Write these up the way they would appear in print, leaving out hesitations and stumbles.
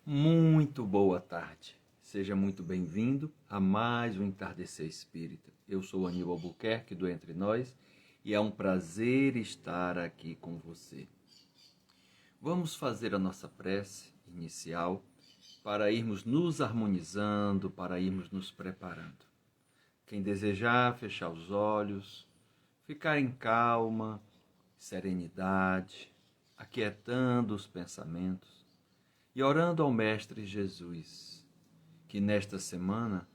Muito boa tarde. Seja muito bem-vindo a mais um Entardecer Espírita. Eu sou Aníbal Albuquerque, do Entre Nós, e é um prazer estar aqui com você. Vamos fazer a nossa prece inicial para irmos nos harmonizando, para irmos nos preparando. Quem desejar fechar os olhos, ficar em calma, serenidade, aquietando os pensamentos, e orando ao Mestre Jesus, que nesta semana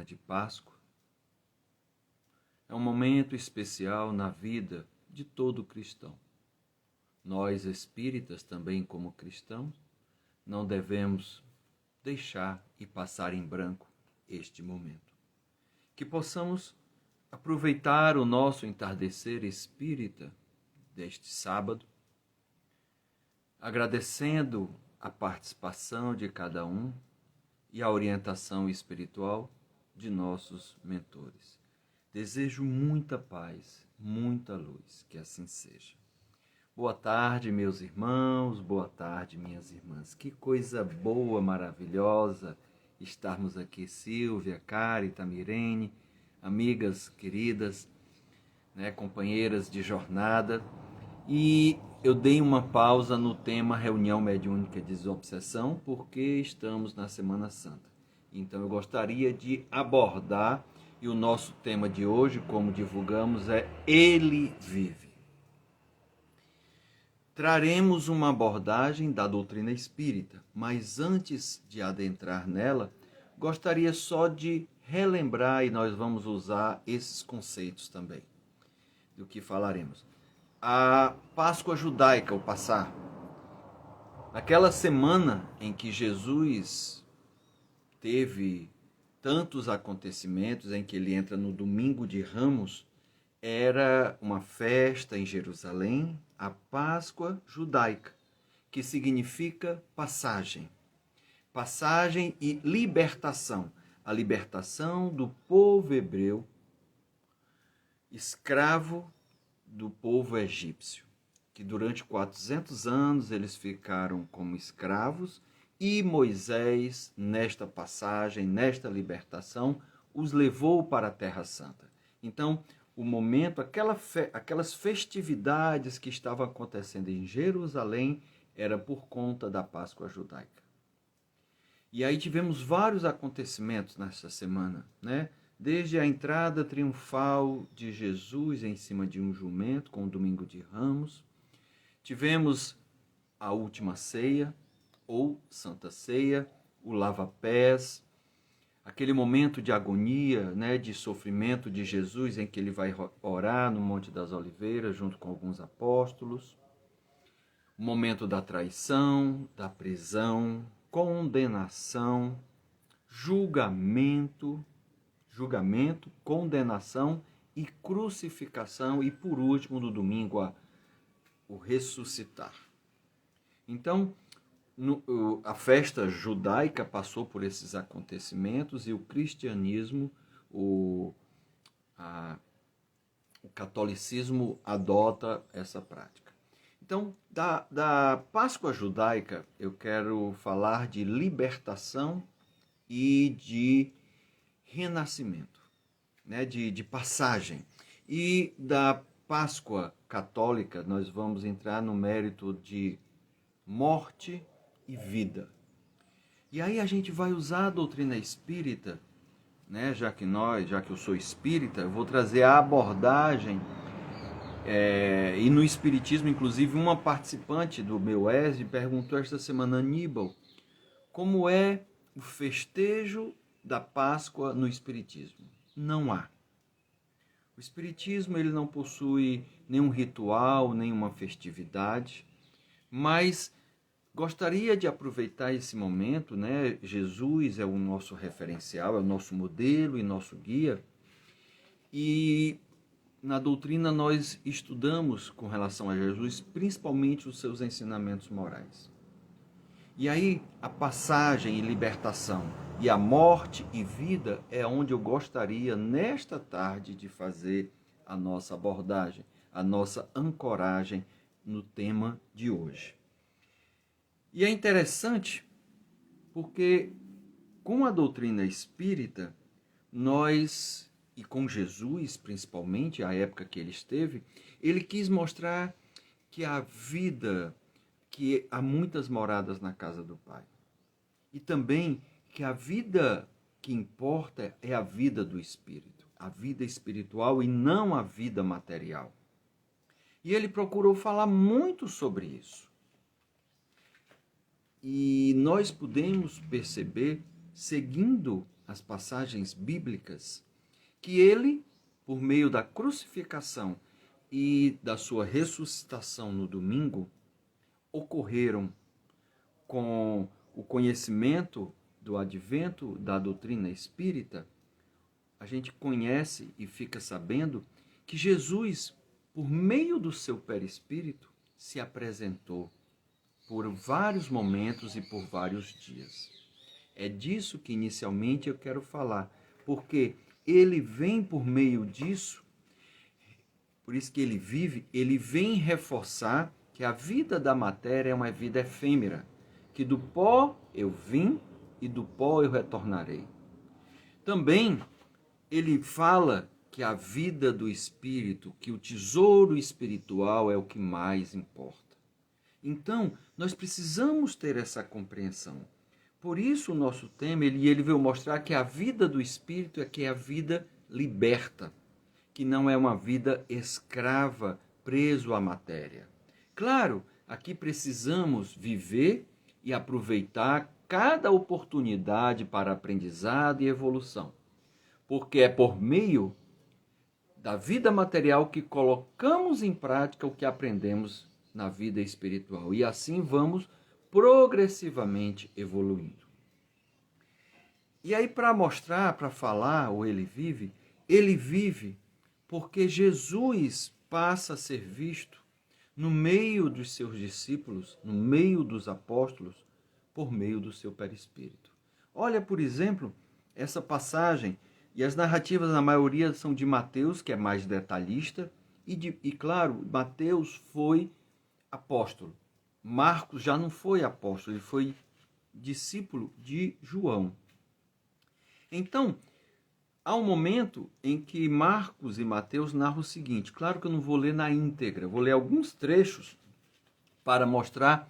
de Páscoa, é um momento especial na vida de todo cristão. Nós espíritas, também como cristãos, não devemos deixar e passar em branco este momento. Que possamos aproveitar o nosso entardecer espírita deste sábado, agradecendo a participação de cada um e a orientação espiritual de nossos mentores. Desejo muita paz, muita luz, que assim seja. Boa tarde, meus irmãos, boa tarde, minhas irmãs. Que coisa boa, maravilhosa estarmos aqui, Silvia, Cari, Tamirene, amigas queridas, companheiras de jornada. E eu dei uma pausa no tema reunião mediúnica de desobsessão, porque estamos na Semana Santa. Então eu gostaria de abordar, e o nosso tema de hoje, como divulgamos, é Ele Vive. Traremos uma abordagem da doutrina espírita, mas antes de adentrar nela, gostaria só de relembrar, e nós vamos usar esses conceitos também, do que falaremos. A Páscoa judaica, o Passá. Naquela semana em que Jesus teve tantos acontecimentos, em que ele entra no domingo de Ramos, era uma festa em Jerusalém, a Páscoa judaica, que significa passagem. Passagem e libertação. A libertação do povo hebreu, escravo do povo egípcio, que durante 400 anos eles ficaram como escravos, e Moisés, nesta passagem, nesta libertação, os levou para a Terra Santa. Então, o momento, aquelas festividades que estavam acontecendo em Jerusalém, era por conta da Páscoa judaica. E aí tivemos vários acontecimentos nessa semana, Desde a entrada triunfal de Jesus em cima de um jumento, com o Domingo de Ramos. Tivemos a última ceia, ou Santa Ceia, o lava-pés, aquele momento de agonia, de sofrimento de Jesus, em que ele vai orar no Monte das Oliveiras, junto com alguns apóstolos. O momento da traição, da prisão, condenação, julgamento, condenação e crucificação, e por último, no domingo, o ressuscitar. Então, a festa judaica passou por esses acontecimentos, e o cristianismo, o catolicismo adota essa prática. Então, da Páscoa judaica, eu quero falar de libertação e de renascimento, de passagem. E da Páscoa católica, nós vamos entrar no mérito de morte e vida. E aí a gente vai usar a doutrina espírita, já que eu sou espírita, eu vou trazer a abordagem, e no espiritismo, inclusive, uma participante do meu ESD perguntou esta semana: Aníbal, como é o festejo da Páscoa no espiritismo? Não há. O espiritismo ele não possui nenhum ritual, nenhuma festividade, mas gostaria de aproveitar esse momento, Jesus é o nosso referencial, é o nosso modelo e nosso guia, e na doutrina nós estudamos com relação a Jesus, principalmente os seus ensinamentos morais. E aí a passagem e libertação e a morte e vida é onde eu gostaria nesta tarde de fazer a nossa abordagem, a nossa ancoragem no tema de hoje. E é interessante Porque com a doutrina espírita, nós, e com Jesus principalmente, a época que ele esteve, ele quis mostrar que a vida, que há muitas moradas na casa do Pai. E também que a vida que importa é a vida do Espírito, a vida espiritual e não a vida material. E ele procurou falar muito sobre isso. E nós podemos perceber, seguindo as passagens bíblicas, que ele, por meio da crucificação e da sua ressuscitação no domingo, ocorreram com o conhecimento do advento da doutrina espírita. A gente conhece e fica sabendo que Jesus, por meio do seu perispírito, se apresentou por vários momentos e por vários dias. É disso que inicialmente eu quero falar, porque ele vem por meio disso, por isso que ele vive, ele vem reforçar que a vida da matéria é uma vida efêmera, que do pó eu vim e do pó eu retornarei. Também ele fala que a vida do espírito, que o tesouro espiritual é o que mais importa. Então, nós precisamos ter essa compreensão. Por isso o nosso tema, ele veio mostrar que a vida do espírito é que é a vida liberta, que não é uma vida escrava, preso à matéria. Claro, aqui precisamos viver e aproveitar cada oportunidade para aprendizado e evolução, porque é por meio da vida material que colocamos em prática o que aprendemos na vida espiritual. E assim vamos progressivamente evoluindo. E aí, para mostrar, para falar, o ele vive porque Jesus passa a ser visto no meio dos seus discípulos, no meio dos apóstolos, por meio do seu perispírito. Olha, por exemplo, essa passagem, e as narrativas, na maioria, são de Mateus, que é mais detalhista, e claro, Mateus foi apóstolo. Marcos já não foi apóstolo, ele foi discípulo de João. Então, há um momento em que Marcos e Mateus narram o seguinte, claro que eu não vou ler na íntegra, vou ler alguns trechos para mostrar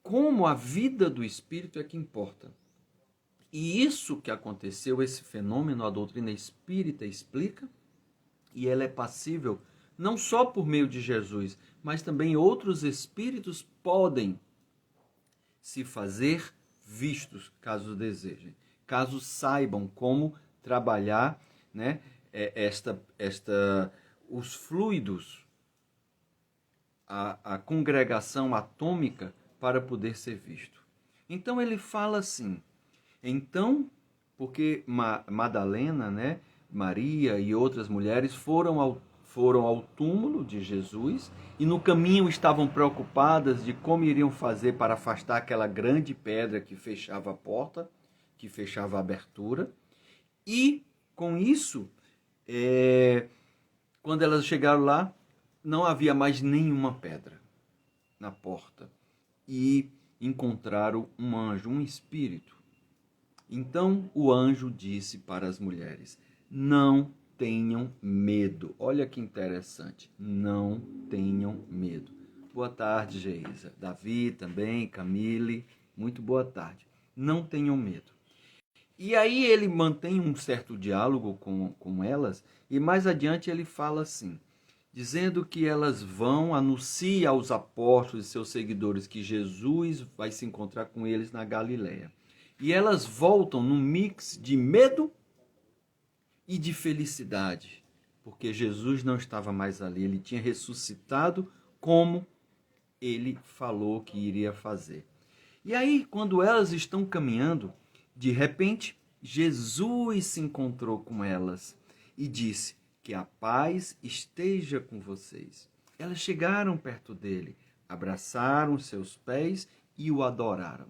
como a vida do Espírito é que importa. E isso que aconteceu, esse fenômeno, a doutrina espírita explica, e ela é passível não só por meio de Jesus, mas também outros espíritos podem se fazer vistos, caso desejem, caso saibam como trabalhar, né, os fluidos, a congregação atômica para poder ser visto. Então ele fala assim, então, porque Madalena, né, Maria e outras mulheres foram ao túmulo de Jesus e no caminho estavam preocupadas de como iriam fazer para afastar aquela grande pedra que fechava a porta, que fechava a abertura. E, com isso, quando elas chegaram lá, não havia mais nenhuma pedra na porta. E encontraram um anjo, um espírito. Então o anjo disse para as mulheres, não tenham medo. Olha que interessante, não tenham medo. Boa tarde, Geisa. Davi também, Camille, muito boa tarde. Não tenham medo. E aí ele mantém um certo diálogo com elas, e mais adiante ele fala assim, dizendo que elas vão anunciar aos apóstolos e seus seguidores que Jesus vai se encontrar com eles na Galileia. E elas voltam num mix de medo e de felicidade, porque Jesus não estava mais ali, ele tinha ressuscitado como ele falou que iria fazer. E aí, quando elas estão caminhando, de repente, Jesus se encontrou com elas e disse que a paz esteja com vocês. Elas chegaram perto dele, abraçaram seus pés e o adoraram.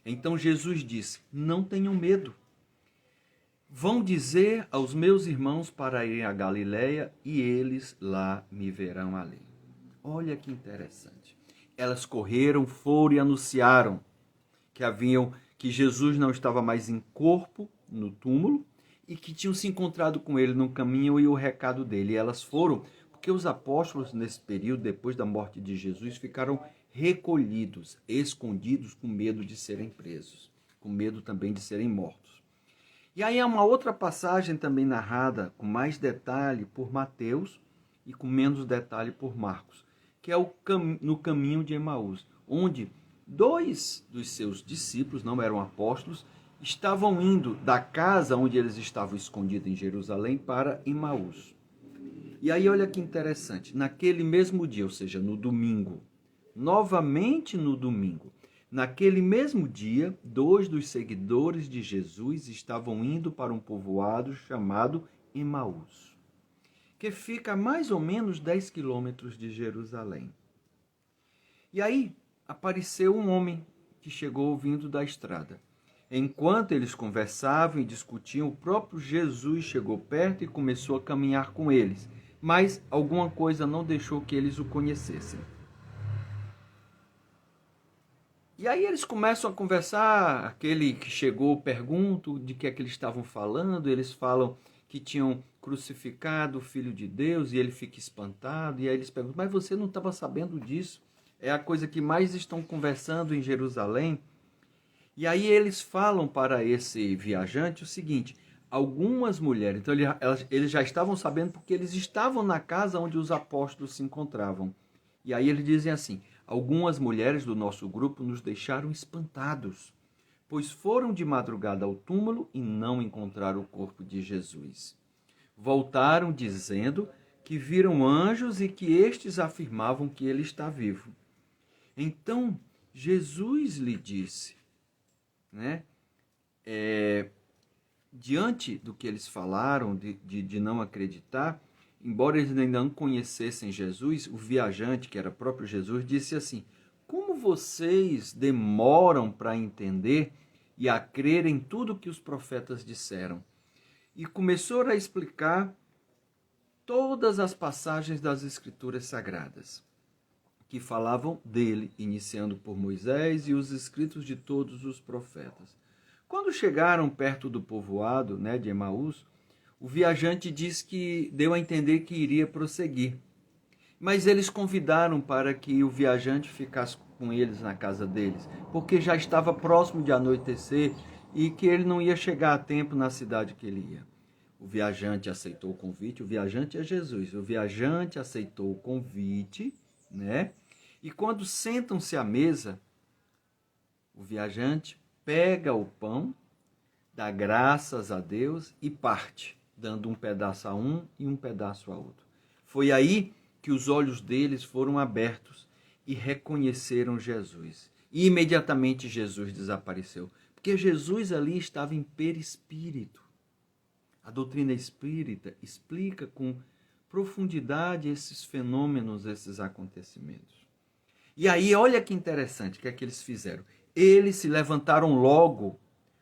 Então Jesus disse, não tenham medo. Vão dizer aos meus irmãos para irem a Galileia e eles lá me verão ali. Olha que interessante. Elas correram, foram e anunciaram que Jesus não estava mais em corpo no túmulo e que tinham se encontrado com ele no caminho e o recado dele. E elas foram, porque os apóstolos nesse período, depois da morte de Jesus, ficaram recolhidos, escondidos, com medo de serem presos, com medo também de serem mortos. E aí há uma outra passagem também narrada com mais detalhe por Mateus e com menos detalhe por Marcos, que é no caminho de Emaús, onde 2 dos seus discípulos, não eram apóstolos, estavam indo da casa onde eles estavam escondidos em Jerusalém para Emaús. E aí olha que interessante, naquele mesmo dia, ou seja, no domingo, novamente no domingo, naquele mesmo dia, 2 dos seguidores de Jesus estavam indo para um povoado chamado Emaús, que fica a mais ou menos 10 quilômetros de Jerusalém. E aí apareceu um homem que chegou vindo da estrada. Enquanto eles conversavam e discutiam, o próprio Jesus chegou perto e começou a caminhar com eles, mas alguma coisa não deixou que eles o conhecessem. E aí eles começam a conversar, aquele que chegou pergunta de que é que eles estavam falando, eles falam que tinham crucificado o Filho de Deus e ele fica espantado, e aí eles perguntam, mas você não estava sabendo disso? É a coisa que mais estão conversando em Jerusalém. E aí eles falam para esse viajante o seguinte, algumas mulheres, então eles já estavam sabendo porque eles estavam na casa onde os apóstolos se encontravam. E aí eles dizem assim, algumas mulheres do nosso grupo nos deixaram espantados, pois foram de madrugada ao túmulo e não encontraram o corpo de Jesus. Voltaram dizendo que viram anjos e que estes afirmavam que ele está vivo. Então, Jesus lhe disse, diante do que eles falaram, de não acreditar, embora eles ainda não conhecessem Jesus, o viajante, que era próprio Jesus, disse assim, como vocês demoram para entender e a crer em tudo que os profetas disseram? E começou a explicar todas as passagens das Escrituras Sagradas, que falavam dele, iniciando por Moisés e os escritos de todos os profetas. Quando chegaram perto do povoado, de Emaús, o viajante deu a entender que iria prosseguir. Mas eles convidaram para que o viajante ficasse com eles na casa deles, porque já estava próximo de anoitecer e que ele não ia chegar a tempo na cidade que ele ia. O viajante aceitou o convite, o viajante é Jesus, o viajante aceitou o convite, E quando sentam-se à mesa, o viajante pega o pão, dá graças a Deus e parte, dando um pedaço a um e um pedaço a outro. Foi aí que os olhos deles foram abertos e reconheceram Jesus. E imediatamente Jesus desapareceu, porque Jesus ali estava em perispírito. A doutrina espírita explica com profundidade esses fenômenos, esses acontecimentos. E aí, olha que interessante, o que é que eles fizeram? Eles se levantaram logo,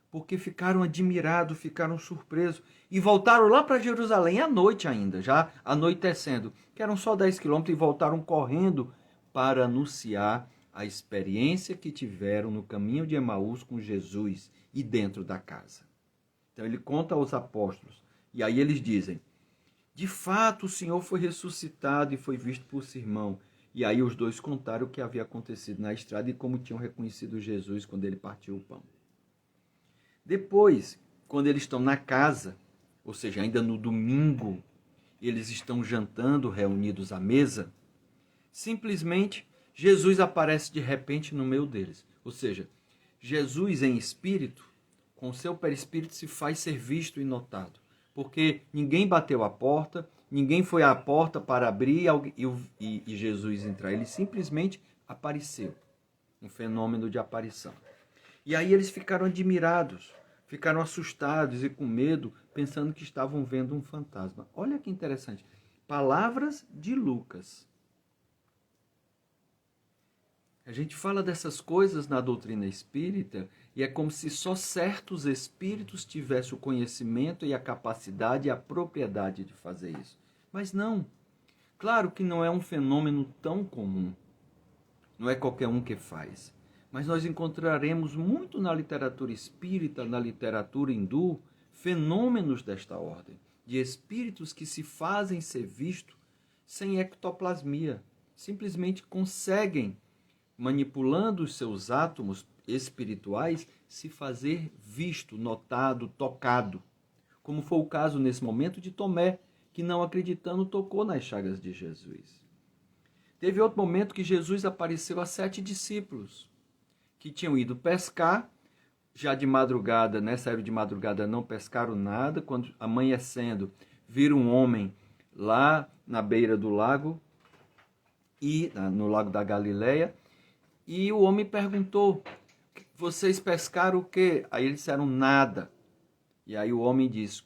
porque ficaram admirados, ficaram surpresos, e voltaram lá para Jerusalém à noite ainda, já anoitecendo, que eram só 10 quilômetros, e voltaram correndo para anunciar a experiência que tiveram no caminho de Emaús com Jesus e dentro da casa. Então ele conta aos apóstolos, e aí eles dizem, de fato o Senhor foi ressuscitado e foi visto por seu irmão. E aí os dois contaram o que havia acontecido na estrada e como tinham reconhecido Jesus quando ele partiu o pão. Depois, quando eles estão na casa, ou seja, ainda no domingo, eles estão jantando, reunidos à mesa, simplesmente Jesus aparece de repente no meio deles. Ou seja, Jesus em espírito, com seu perispírito, se faz ser visto e notado. Porque ninguém bateu a porta, ninguém foi à porta para abrir e Jesus entrar. Ele simplesmente apareceu. Um fenômeno de aparição. E aí eles ficaram admirados, ficaram assustados e com medo, pensando que estavam vendo um fantasma. Olha que interessante. Palavras de Lucas. A gente fala dessas coisas na doutrina espírita e é como se só certos espíritos tivessem o conhecimento e a capacidade e a propriedade de fazer isso. Mas não. Claro que não é um fenômeno tão comum. Não é qualquer um que faz. Mas nós encontraremos muito na literatura espírita, na literatura hindu, fenômenos desta ordem, de espíritos que se fazem ser vistos sem ectoplasmia, simplesmente conseguem, manipulando os seus átomos espirituais, se fazer visto, notado, tocado, como foi o caso nesse momento de Tomé, que não acreditando tocou nas chagas de Jesus. Teve outro momento que Jesus apareceu a 7 discípulos, que tinham ido pescar, já de madrugada, saíram de madrugada, não pescaram nada, quando amanhecendo, viram um homem lá na beira do lago, no lago da Galileia, e o homem perguntou, vocês pescaram o quê? Aí eles disseram, nada. E aí o homem diz,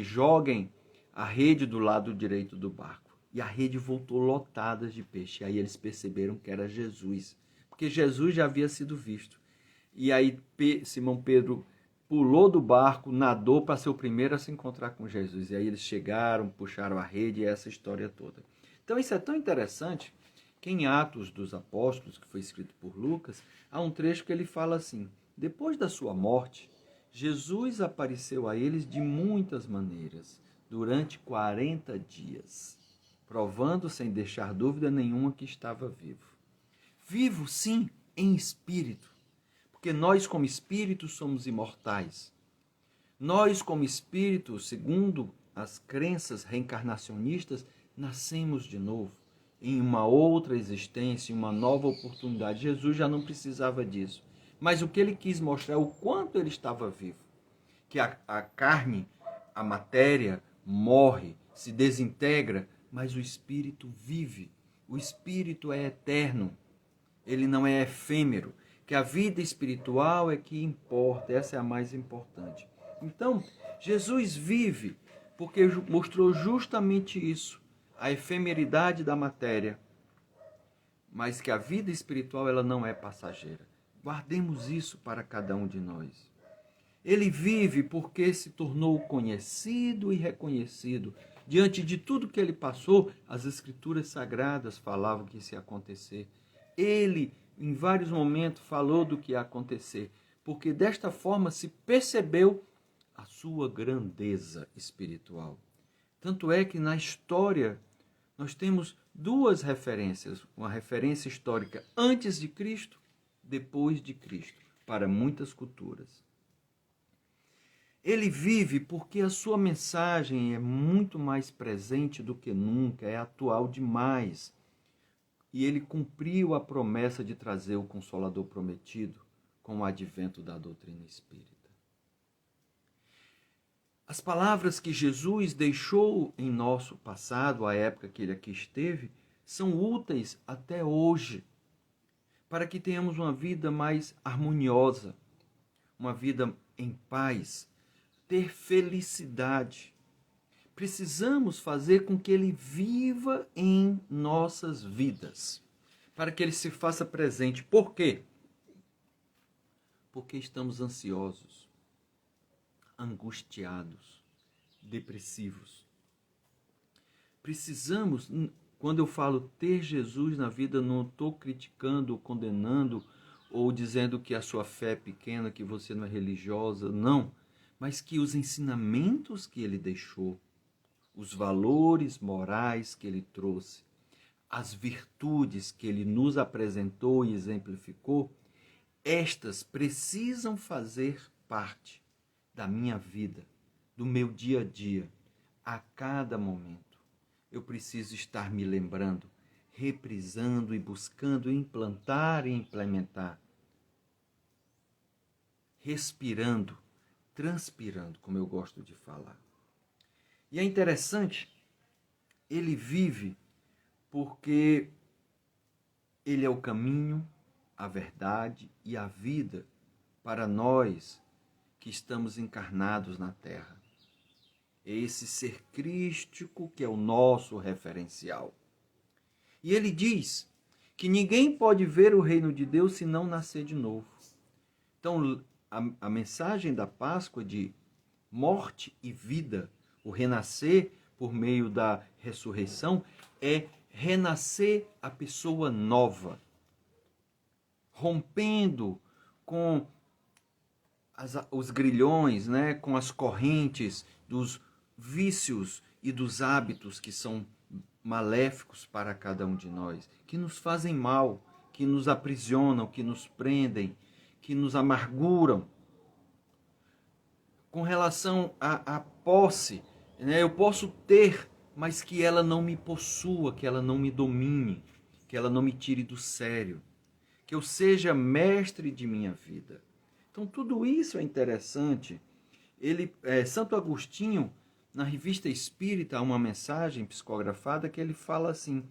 joguem a rede do lado direito do barco. E a rede voltou lotada de peixe. Aí eles perceberam que era Jesus, porque Jesus já havia sido visto. E aí Simão Pedro pulou do barco, nadou para ser o primeiro a se encontrar com Jesus. E aí eles chegaram, puxaram a rede e essa história toda. Então isso é tão interessante que em Atos dos Apóstolos, que foi escrito por Lucas, há um trecho que ele fala assim, depois da sua morte, Jesus apareceu a eles de muitas maneiras, durante 40 dias, provando sem deixar dúvida nenhuma que estava vivo. Vivo, sim, em espírito, porque nós como espírito somos imortais. Nós como espírito, segundo as crenças reencarnacionistas, nascemos de novo, em uma outra existência, em uma nova oportunidade. Jesus já não precisava disso. Mas o que ele quis mostrar é o quanto ele estava vivo. Que a carne, a matéria, morre, se desintegra, mas o espírito vive. O espírito é eterno. Ele não é efêmero. Que a vida espiritual é que importa, essa é a mais importante. Então, Jesus vive porque mostrou justamente isso. A efemeridade da matéria, mas que a vida espiritual ela não é passageira. Guardemos isso para cada um de nós. Ele vive porque se tornou conhecido e reconhecido. Diante de tudo que ele passou, as escrituras sagradas falavam que isso ia acontecer. Ele, em vários momentos, falou do que ia acontecer, porque desta forma se percebeu a sua grandeza espiritual. Tanto é que na história nós temos duas referências, uma referência histórica antes de Cristo, depois de Cristo, para muitas culturas. Ele vive porque a sua mensagem é muito mais presente do que nunca, é atual demais. E ele cumpriu a promessa de trazer o Consolador prometido com o advento da doutrina espírita. As palavras que Jesus deixou em nosso passado, a época que ele aqui esteve, são úteis até hoje, para que tenhamos uma vida mais harmoniosa, uma vida em paz, ter felicidade. Precisamos fazer com que ele viva em nossas vidas, para que ele se faça presente. Por quê? Porque estamos ansiosos, angustiados, depressivos. Precisamos, quando eu falo ter Jesus na vida, não estou criticando, condenando ou dizendo que a sua fé é pequena, que você não é religiosa, não. Mas que os ensinamentos que ele deixou, os valores morais que ele trouxe, as virtudes que ele nos apresentou e exemplificou, estas precisam fazer parte da minha vida, do meu dia a dia, a cada momento. Eu preciso estar me lembrando, reprisando e buscando implantar e implementar, respirando, transpirando, como eu gosto de falar. E é interessante, ele vive porque ele é o caminho, a verdade e a vida para nós que estamos encarnados na Terra. É esse ser crístico que é o nosso referencial. E ele diz que ninguém pode ver o reino de Deus se não nascer de novo. Então, a mensagem da Páscoa de morte e vida, o renascer por meio da ressurreição, é renascer a pessoa nova. rompendo com os grilhões, né, com as correntes dos vícios e dos hábitos que são maléficos para cada um de nós, que nos fazem mal, que nos aprisionam, que nos prendem, que nos amarguram. Com relação à posse, né, eu posso ter, mas que ela não me possua, que ela não me domine, que ela não me tire do sério, que eu seja mestre de minha vida. Então, tudo isso é interessante. Santo Agostinho, na Revista Espírita, há uma mensagem psicografada que ele fala assim: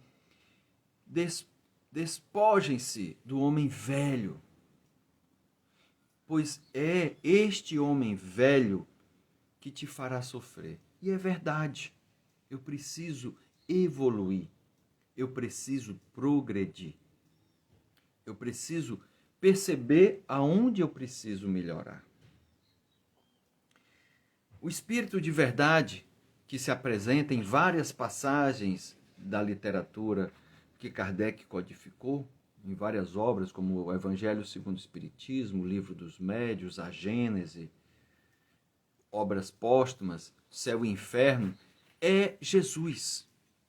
despojem-se do homem velho, pois é este homem velho que te fará sofrer. E é verdade. Eu preciso evoluir. Eu preciso progredir. Eu preciso perceber aonde eu preciso melhorar. O espírito de verdade, que se apresenta em várias passagens da literatura que Kardec codificou, em várias obras, como o Evangelho segundo o Espiritismo, o Livro dos Médiuns, a Gênese, obras póstumas, Céu e Inferno, é Jesus.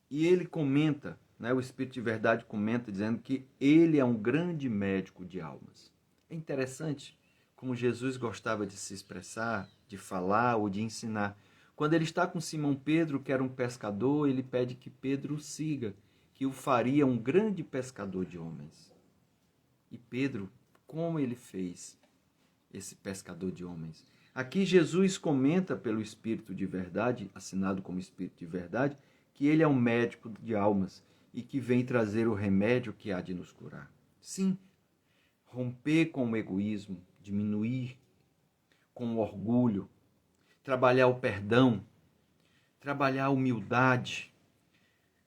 E ele comenta, né, o Espírito de Verdade comenta, dizendo que ele é um grande médico de almas. É interessante como Jesus gostava de se expressar, de falar ou de ensinar. Quando ele está com Simão Pedro, que era um pescador, ele pede que Pedro o siga, que o faria um grande pescador de homens. E Pedro, como ele fez esse pescador de homens? Aqui Jesus comenta pelo Espírito de Verdade, assinado como Espírito de Verdade, que ele é um médico de almas e que vem trazer o remédio que há de nos curar. Sim, romper com o egoísmo, diminuir com o orgulho, trabalhar o perdão, trabalhar a humildade,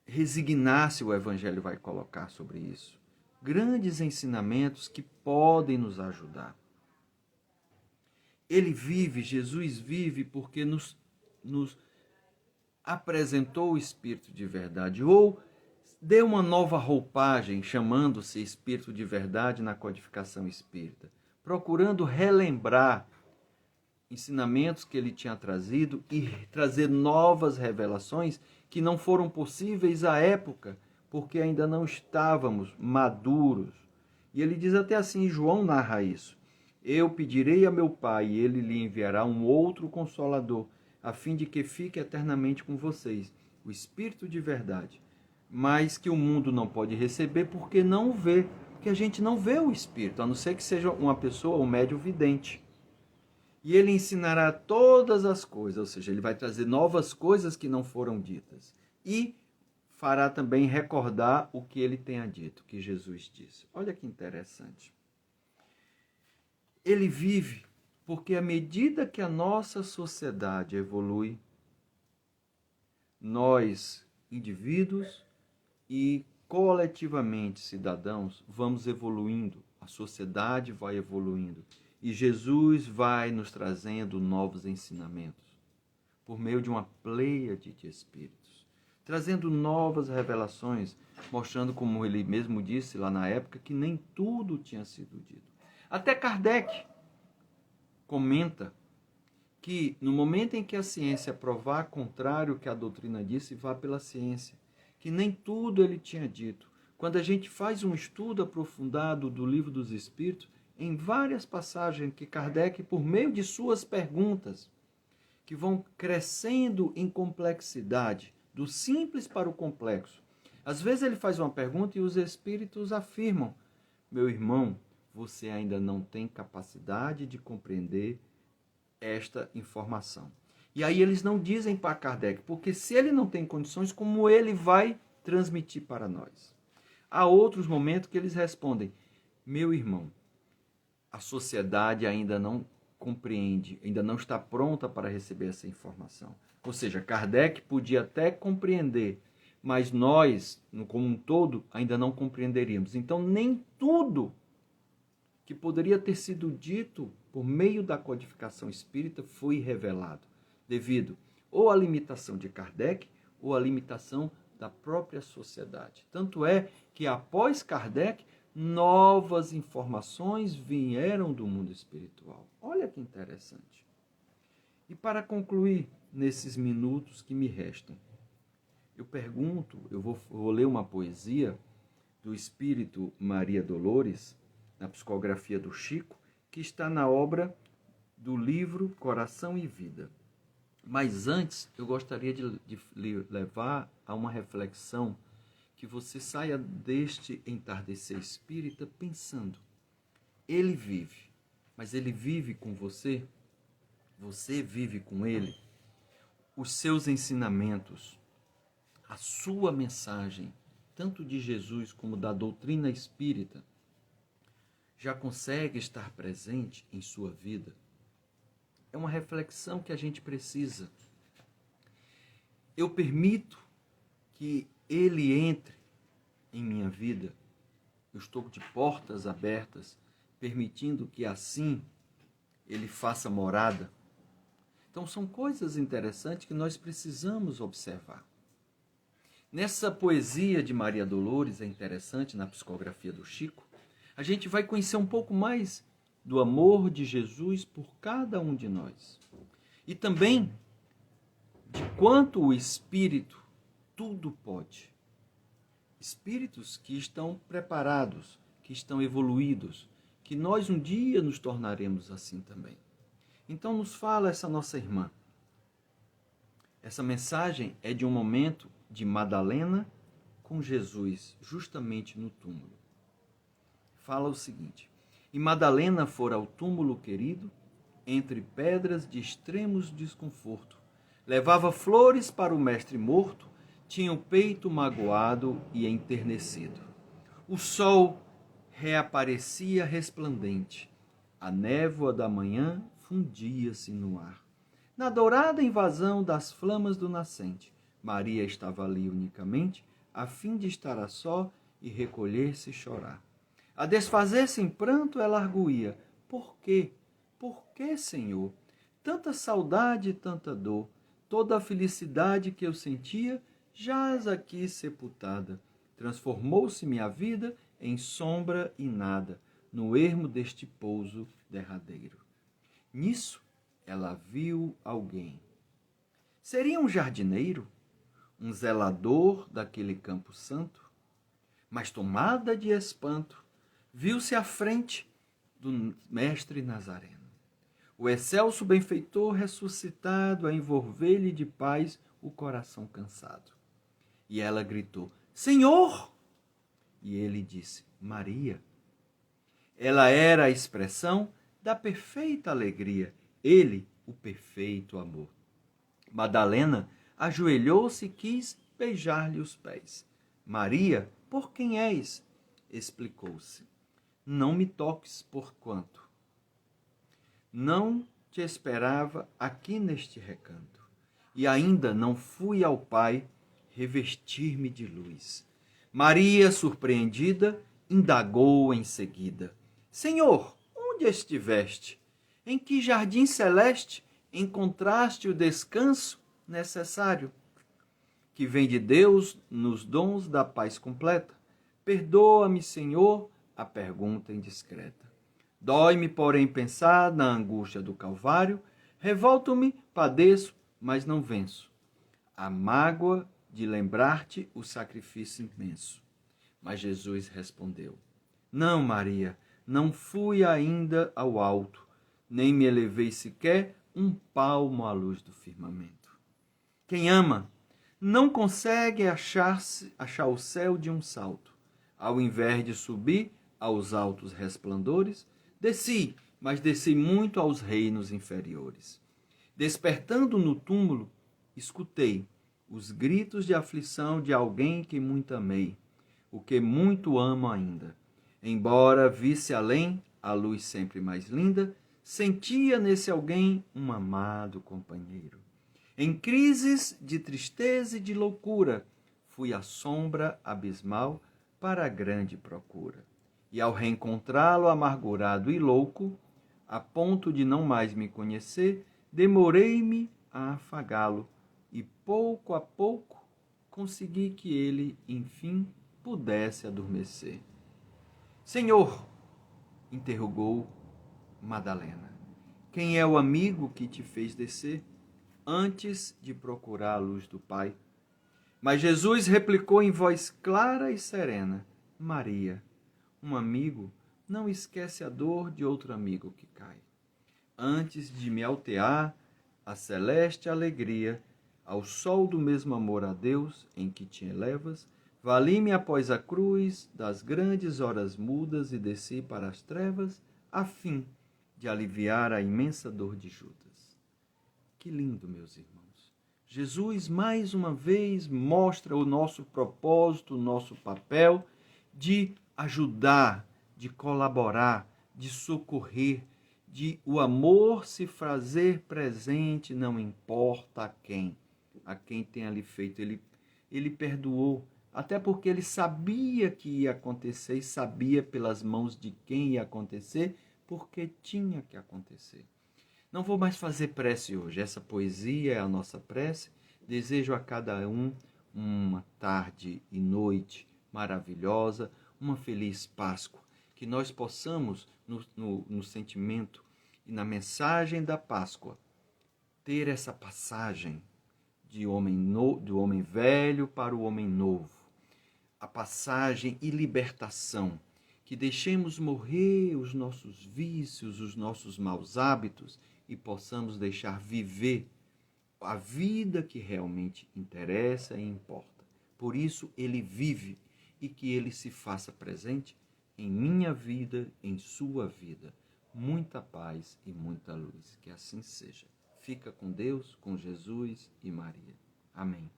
resignar-se, o Evangelho vai colocar sobre isso. Grandes ensinamentos que podem nos ajudar. Ele vive, Jesus vive, porque nos apresentou o Espírito de Verdade, ou deu uma nova roupagem, chamando-se Espírito de Verdade na codificação espírita, procurando relembrar ensinamentos que ele tinha trazido e trazer novas revelações que não foram possíveis à época, porque ainda não estávamos maduros. E ele diz até assim, João narra isso: eu pedirei a meu Pai e ele lhe enviará um outro Consolador, a fim de que fique eternamente com vocês, o Espírito de Verdade, mas que o mundo não pode receber porque não o vê, porque a gente não vê o Espírito, a não ser que seja uma pessoa, um médium vidente. E ele ensinará todas as coisas, ou seja, ele vai trazer novas coisas que não foram ditas. E fará também recordar o que ele tenha dito, que Jesus disse. Olha que interessante. Ele vive porque à medida que a nossa sociedade evolui, nós, indivíduos e coletivamente cidadãos, vamos evoluindo, a sociedade vai evoluindo e Jesus vai nos trazendo novos ensinamentos por meio de uma pleiade de espíritos, trazendo novas revelações, mostrando, como ele mesmo disse lá na época, que nem tudo tinha sido dito. Até Kardec comenta que no momento em que a ciência provar contrário ao que a doutrina disse, vá pela ciência, que nem tudo ele tinha dito. Quando a gente faz um estudo aprofundado do Livro dos Espíritos, em várias passagens que Kardec, por meio de suas perguntas, que vão crescendo em complexidade, do simples para o complexo. Às vezes ele faz uma pergunta e os espíritos afirmam: meu irmão, você ainda não tem capacidade de compreender esta informação. E aí eles não dizem para Kardec, porque se ele não tem condições, como ele vai transmitir para nós? Há outros momentos que eles respondem: meu irmão, a sociedade ainda não compreende, ainda não está pronta para receber essa informação. Ou seja, Kardec podia até compreender, mas nós, como um todo, ainda não compreenderíamos. Então, nem tudo que poderia ter sido dito por meio da codificação espírita foi revelado, devido ou à limitação de Kardec ou à limitação da própria sociedade. Tanto é que, após Kardec, novas informações vieram do mundo espiritual. Olha que interessante. E para concluir, nesses minutos que me restam, eu vou ler uma poesia do espírito Maria Dolores, na psicografia do Chico, que está na obra do livro Coração e Vida. Mas antes, eu gostaria de levar a uma reflexão, que você saia deste entardecer espírita pensando, ele vive, mas ele vive com você? Você vive com ele? Os seus ensinamentos, a sua mensagem, tanto de Jesus como da doutrina espírita, já consegue estar presente em sua vida? É uma reflexão que a gente precisa. Eu permito que ele entre em minha vida. Eu estou de portas abertas, permitindo que assim ele faça morada. Então são coisas interessantes que nós precisamos observar. Nessa poesia de Maria Dolores, é interessante, na psicografia do Chico, a gente vai conhecer um pouco mais do amor de Jesus por cada um de nós. E também de quanto o Espírito tudo pode. Espíritos que estão preparados, que estão evoluídos, que nós um dia nos tornaremos assim também. Então nos fala essa nossa irmã. Essa mensagem é de um momento de Madalena com Jesus, justamente no túmulo. Fala o seguinte: e Madalena fora ao túmulo querido, entre pedras de extremos desconforto. Levava flores para o mestre morto, tinha o peito magoado e enternecido. O sol reaparecia resplandente, a névoa da manhã fundia-se no ar. Na dourada invasão das flamas do nascente, Maria estava ali unicamente, a fim de estar a só e recolher-se e chorar. A desfazer-se em pranto, ela arguía: por quê? Por quê, Senhor? Tanta saudade e tanta dor, toda a felicidade que eu sentia, jaz aqui sepultada. Transformou-se minha vida em sombra e nada, no ermo deste pouso derradeiro. Nisso, ela viu alguém. Seria um jardineiro? Um zelador daquele campo santo? Mas tomada de espanto, viu-se à frente do mestre Nazareno. O excelso benfeitor ressuscitado a envolver-lhe de paz o coração cansado. E ela gritou: Senhor! E ele disse: Maria. Ela era a expressão da perfeita alegria, ele o perfeito amor. Madalena ajoelhou-se e quis beijar-lhe os pés. Maria, por quem és? Explicou-se. Não me toques, porquanto não te esperava aqui neste recanto, e ainda não fui ao Pai revestir-me de luz. Maria, surpreendida, indagou em seguida: Senhor, onde estiveste? Em que jardim celeste encontraste o descanso necessário? Que vem de Deus nos dons da paz completa? Perdoa-me, Senhor, a pergunta indiscreta. Dói-me, porém, pensar na angústia do Calvário, revolto-me, padeço, mas não venço a mágoa de lembrar-te o sacrifício imenso. Mas Jesus respondeu: Não, Maria, não fui ainda ao alto, nem me elevei sequer um palmo à luz do firmamento. Quem ama não consegue achar o céu de um salto. Ao invés de subir aos altos resplandores, desci, mas desci muito aos reinos inferiores. Despertando no túmulo, escutei os gritos de aflição de alguém que muito amei, o que muito amo ainda. Embora visse além a luz sempre mais linda, sentia nesse alguém um amado companheiro. Em crises de tristeza e de loucura, fui à sombra abismal para a grande procura. E ao reencontrá-lo amargurado e louco, a ponto de não mais me conhecer, demorei-me a afagá-lo, e pouco a pouco consegui que ele, enfim, pudesse adormecer. Senhor, interrogou Madalena, quem é o amigo que te fez descer antes de procurar a luz do Pai? Mas Jesus replicou em voz clara e serena: Maria, um amigo não esquece a dor de outro amigo que cai. Antes de me altear a celeste alegria, ao sol do mesmo amor a Deus em que te elevas, vali-me após a cruz das grandes horas mudas e desci para as trevas, a fim de aliviar a imensa dor de Judas. Que lindo, meus irmãos! Jesus, mais uma vez, mostra o nosso propósito, o nosso papel de ajudar, de colaborar, de socorrer, de o amor se fazer presente, não importa a quem tenha lhe feito. Ele perdoou, até porque ele sabia que ia acontecer e sabia pelas mãos de quem ia acontecer, porque tinha que acontecer. Não vou mais fazer prece hoje. Essa poesia é a nossa prece. Desejo a cada um uma tarde e noite maravilhosa, uma feliz Páscoa. Que nós possamos, no sentimento e na mensagem da Páscoa, ter essa passagem do homem velho para o homem novo. A passagem e libertação. Que deixemos morrer os nossos vícios, os nossos maus hábitos e possamos deixar viver a vida que realmente interessa e importa. Por isso ele vive e que ele se faça presente em minha vida, em sua vida. Muita paz e muita luz. Que assim seja. Fica com Deus, com Jesus e Maria. Amém.